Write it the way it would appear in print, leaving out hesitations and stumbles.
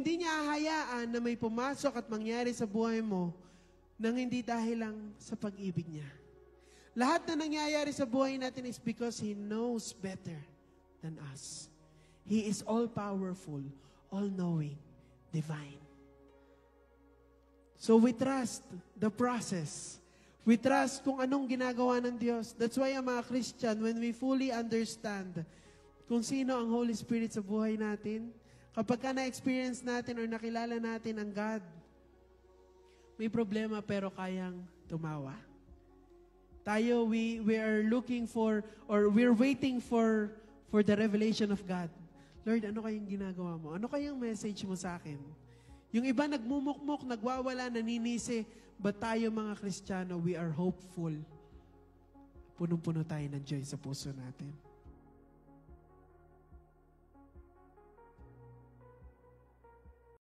hindi niya hahayaan na may pumasok at mangyari sa buhay mo nang hindi dahil lang sa pag-ibig niya. Lahat na nangyayari sa buhay natin is because He knows better than us. He is all-powerful, all-knowing, divine. So we trust the process. We trust kung anong ginagawa ng Diyos. That's why ang mga Christian, when we fully understand kung sino ang Holy Spirit sa buhay natin, kapag ka na-experience natin or nakilala natin ang God, may problema pero kayang tumawa. Tayo, we are looking for, or we're waiting for the revelation of God. Lord, ano kayang ginagawa mo? Ano kayang message mo sa akin? Yung iba nagmumukmuk, nagwawala, naninisi. But tayo mga Kristiyano, we are hopeful. Punong-puno tayo ng joy sa puso natin.